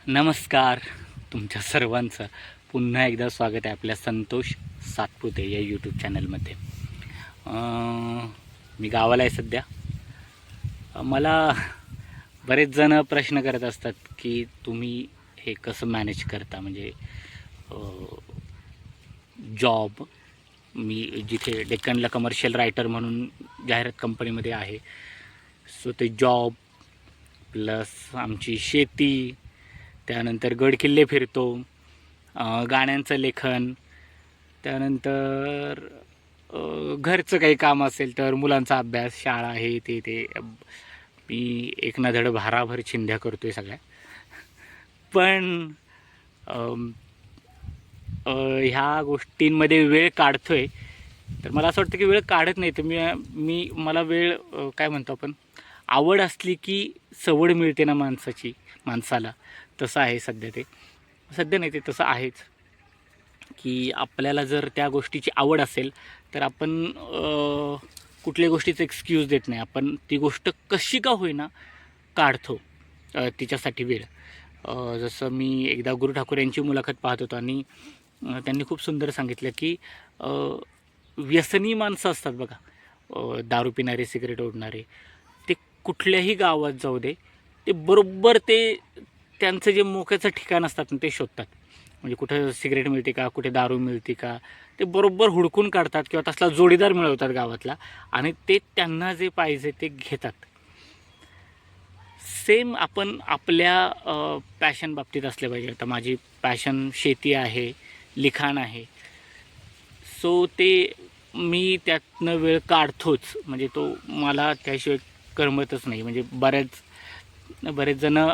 नमस्कार. तुमच्या सर्वांचं पुन्हा एकदा स्वागत आहे आपल्या संतोष सातपुते या यूट्यूब चॅनलमध्ये. मी गावाला आहे सध्या. मला बरेच जण प्रश्न करत असतात की तुम्ही हे कसं मॅनेज करता, म्हणजे जॉब. मी जिथे डेक्कनला कमर्शियल रायटर म्हणून जाहिरात कंपनीमध्ये आहे, सो ते जॉब प्लस आमची शेती, त्यानंतर गडकिल्ले फिरतो, गाण्यांचं लेखन, त्यानंतर घरचं काही काम असेल तर मुलांचा अभ्यास, शाळा, हे ते मी एक ना धड भाराभर चिंध्या करतो आहे सगळ्या. पण ह्या गोष्टींमध्ये वेळ काढतो आहे, तर मला असं वाटतं की वेळ काढत नाही. तर मला वेळ काय म्हणतो आपण, आवड असली की सवड मिळते ना माणसाला. तसं आहे सध्या नाही, ते तसं आहेच की आपल्याला जर त्या गोष्टीची आवड असेल तर आपण कुठल्याही गोष्टीचं एक्सक्यूज देत नाही. आपण ती गोष्ट कशी का होईना काढतो तिच्यासाठी वेळ. जसं मी एकदा गुरु ठाकूर यांची मुलाखत पाहत होतो आणि त्यांनी खूप सुंदर सांगितलं की व्यसनी माणसं असतात बघा, दारू पिणारे, सिगरेट ओढणारे, ते कुठल्याही गावात जाऊ दे, ते बरोबर त्यांचं जे मोक्याचं ठिकाण असतात ना ते शोधतात. म्हणजे कुठं सिगरेट मिळते का, कुठे दारू मिळते का, ते बरोबर हुडकून काढतात किंवा तसला जोडीदार मिळवतात गावातला, आणि ते त्यांना जे पाहिजे ते घेतात. सेम आपण आपल्या पॅशन बाबतीत असले पाहिजे. आता माझी पॅशन शेती आहे, लिखाण आहे, सो ते मी त्यातनं वेळ काढतोच. म्हणजे तो मला त्याशिवाय करमतच नाही. म्हणजे बरेच जण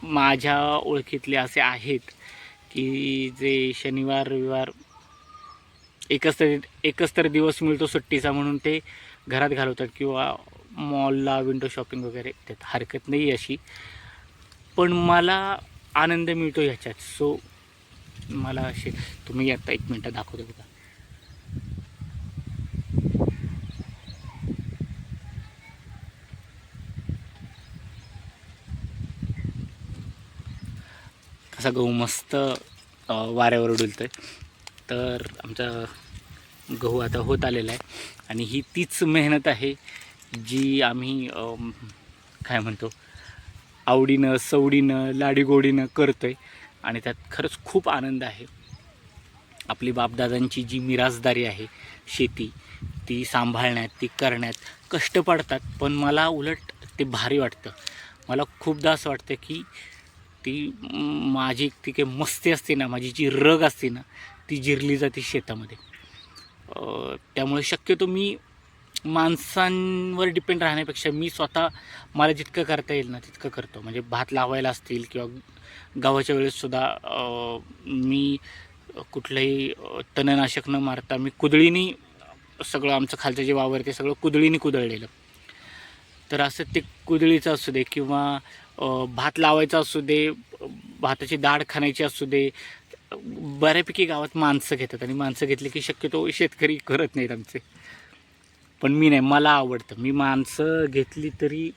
माझ्या ओळखीतले असे आहेत की जे शनिवार रविवार एकच तर दिवस मिळतो सुट्टीचा म्हणून ते घरात घालवतात किंवा मॉलला विंडो शॉपिंग वगैरे. त्यात हरकत नाही अशी, पण मला आनंद मिळतो ह्याच्यात. सो मला असे, तुम्ही आता 1 मिनटं दाखवतो बघा. कसा गहू मस्त वाऱ्यावर डुलतो आहे. तर आमचा गहू आता होत आलेला आहे आणि ही तीच मेहनत आहे जी आम्ही काय म्हणतो, आवडीनं सवडीनं लाडीगोडीनं करतो आहे, आणि त्यात खरंच खूप आनंद आहे. आपली बापदादांची जी मिरासदारी आहे शेती, ती सांभाळण्यात, ती करण्यात कष्ट पडतात, पण मला उलट ते भारी वाटतं. मला खूपदा असं वाटतं की माझी ती काही मस्ती असते ना, माझी जी रग असते ना, ती जिरली जाते शेतामध्ये. त्यामुळे शक्यतो मी माणसांवर डिपेंड राहण्यापेक्षा मी स्वतः मला जितकं करता येईल ना तितकं करतो. म्हणजे भात लावायला असतील किंवा गव्हाच्या वेळेससुद्धा मी कुठलंही तणनाशक न मारता मी कुदळीनी सगळं, आमचं खालचं जे वावर ते सगळं कुदळीनी कुदळलेलं. तर असं ते कुदळीचं असू दे किंवा भात लावायचा असू दे, भाताची डाळ खाण्याची असू दे, बऱ्यापैकी गावात माणसं घेतात, आणि माणसं घेतली की शक्यतो शेतकरी करत नाहीत आमचे. पण मी नाही, मला आवडतं. मी माणसं घेतली तरी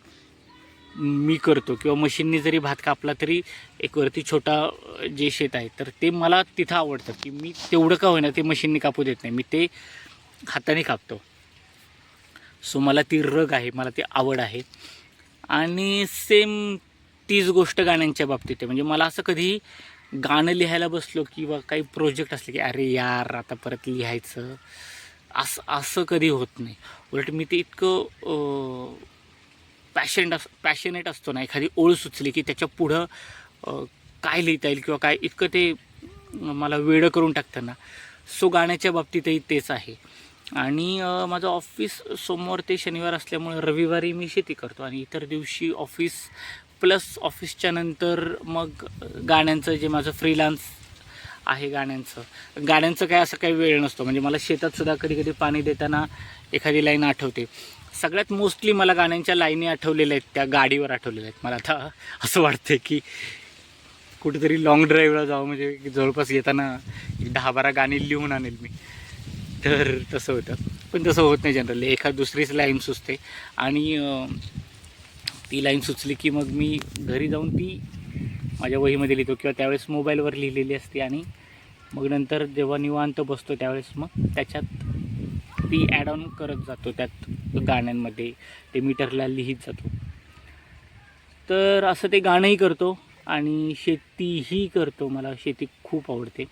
मी करतो, किंवा मशीननी जरी भात कापला तरी एक वरती छोटा जे शेत आहे तर ते मला तिथं आवडतं की मी तेवढं का होईना ते मशीननी कापू देत नाही, मी ते हाताने कापतो. सो मला ती रग आहे, मला ती आवड आहे. आणि सेम तीच गोष्ट गाण्यांच्या बाबतीत आहे. म्हणजे मला असं कधी गाणं लिहायला बसलो किंवा काही प्रोजेक्ट असले की अरे यार आता परत लिहायचं, असं कधी होत नाही. उलट मी ते इतकं पॅशनेट असतो ना, एखादी ओळ सुचली की त्याच्या पुढं काय लिहिता येईल किंवा काय, इतकं ते मला वेडं करून टाकतं ना. सो गाण्याच्या बाबतीतही तेच आहे. आणि माझं ऑफिस सोमवार ते शनिवार असल्यामुळे रविवारी मी शेती करतो, आणि इतर दिवशी ऑफिस प्लस ऑफिसच्या नंतर मग गाण्यांचं जे माझं फ्रीलान्स आहे, गाण्यांचं काय असं काही वेळ नसतो. म्हणजे मला शेतातसुद्धा कधी कधी पाणी देताना एखादी लाईन आठवते. सगळ्यात मोस्टली मला गाण्यांच्या लाईनी आठवलेल्या आहेत त्या गाडीवर आठवलेल्या आहेत. मला आता असं वाटतं की कुठेतरी लॉंग ड्राईव्हला जावं, म्हणजे जवळपास येताना 10-12 गाणी लिहून आणेल मी. तर तसं होतं, पण तसं होत नाही जनरली. एखाद दुसरीच लाईन सुचते, आणि ती लाईन सुचली की मग मी घरी जाऊन ती माझ्या वहीमध्ये लिहितो किंवा त्यावेळेस मोबाईलवर लिहिलेली असते आणि मग नंतर जेव्हा निवांत बसतो त्यावेळेस मग त्याच्यात ती ॲड ऑन करत जातो, त्यात गाण्यांमध्ये ते मीटरला लिहित जातो. तर असं ते गाणंही करतो आणि शेतीही करतो. मला शेती खूप आवडते.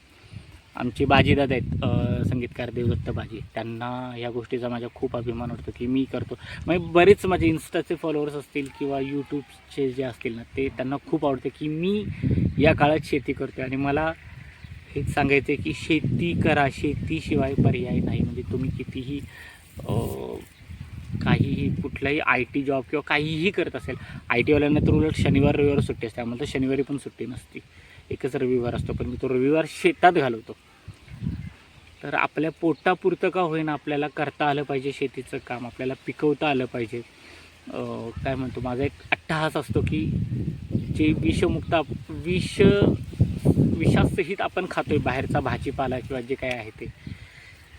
आमचे बाजीदादा आहेत संगीतकार देवदत्त बाजी, त्यांना या गोष्टीचा माझा खूप अभिमान वाटतो की मी करतो. म्हणजे बरेच माझे इन्स्टाचे फॉलोअर्स असतील किंवा यूट्यूबचे जे असतील ना, ते त्यांना खूप आवडते की मी या काळात शेती करतो. आणि मला हेच सांगायचं आहे की शेती करा, शेतीशिवाय पर्याय नाही. म्हणजे तुम्ही कितीही काहीही कुठलाही IT जॉब किंवा काहीही करत असेल, IT वाल्यांना तर उलट शनिवार रविवार सुट्टी असते, आम्हाला तर शनिवारी पण सुट्टी नसते, एकच रविवार असतो, पण मी तो रविवार शेतात घालवतो. तर आपल्या पोटापुरतं का होईना आपल्याला करता आलं पाहिजे शेतीचं काम, आपल्याला पिकवता आलं पाहिजे. काय म्हणतो, माझा एक अट्टहास असतो की जे विषासहित आपण खातोय बाहेरचा भाजीपाला किंवा जे काय आहे ते,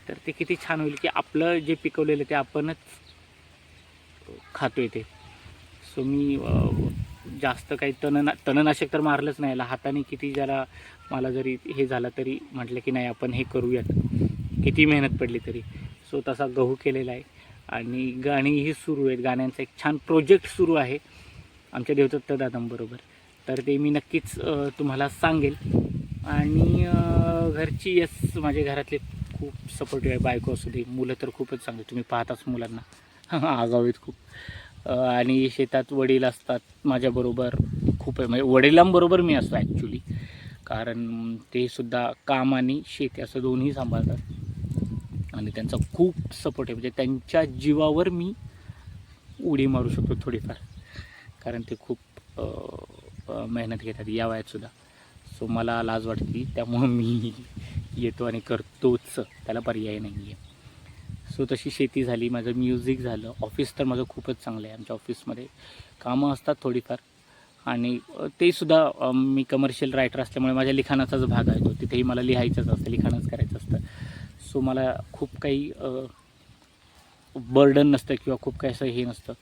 तर ते किती छान होईल की आपलं जे पिकवलेलं ते आपणच खातोय ते. सो मी जास्त काही तणनाशक तर मारलंच नाही, याला हाताने किती जरा मला जरी हे झालं तरी म्हटलं की नाही आपण हे करूयात, किती मेहनत पडली तरी. सो तसा गहू केलेला आहे आणि गाणीही सुरू आहेत. गाण्यांचा एक छान प्रोजेक्ट सुरू आहे आमच्या देवदत्त दादांबरोबर, तर ते मी नक्कीच तुम्हाला सांगेल. आणि घरची यस, माझ्या घरातले खूप सपोर्टिव्ह आहे. बायको असू दे, मुलं तर खूपच चांगली, तुम्ही पाहताच मुलांना आगाऊ आहेत खूप. आणि शेतात वडील असतात माझ्याबरोबर, खूप आहे. म्हणजे वडिलांबरोबर मी असतो ॲक्च्युली, कारण ते सुद्धा काम आणि शेती असं दोन्ही सांभाळतात आणि त्यांचा खूप सपोर्ट आहे. म्हणजे त्यांच्या जीवावर मी उडी मारू शकतो थोडीफार, कारण ते खूप मेहनत घेतात या वयातसुद्धा. सो मला लाज वाटते, त्यामुळं मी येतो आणि करतोच, त्याला पर्याय नाही आहे. सो तशी शेती झाली, माझं म्युझिक झालं. ऑफिस तर माझं खूपच चांगलं आहे. आमच्या ऑफिसमध्ये कामं असतात थोडीफार आणि ते सुद्धा मी कमर्शियल रायटर असल्यामुळे माझ्या लिखाणाचाच भाग आहे तो, तिथेही मला लिहायचंच असतं, लिखाणच करायचं असतं. सो मला खूप काही बर्डन नसतं किंवा खूप काही असं हे नसतं,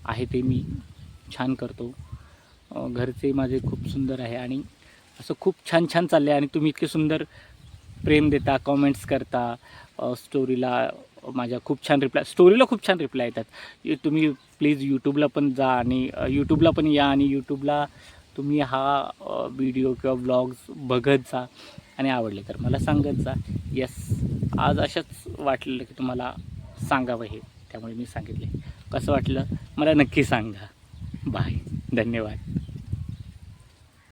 आहे ते मी छान करतो. घरचे माझे खूप सुंदर आहे आणि असं खूप छान छान चाललं आहे. आणि तुम्ही इतके सुंदर प्रेम देता, कॉमेंट्स करता, स्टोरीला माझ्या खूप छान स्टोरीला खूप छान रिप्लाय येतात. तुम्ही प्लीज यूट्यूबला पण जा आणि यूट्यूबला पण या आणि यूट्यूबला तुम्ही हा व्हिडिओ किंवा व्लॉग्स बघत जा आणि आवडले तर मला सांगत जा. येस, आज अशाच वाटलेलं की तुम्हाला सांगावं हे, त्यामुळे मी सांगितले. कसं वाटलं मला नक्की सांगा. बाय, धन्यवाद.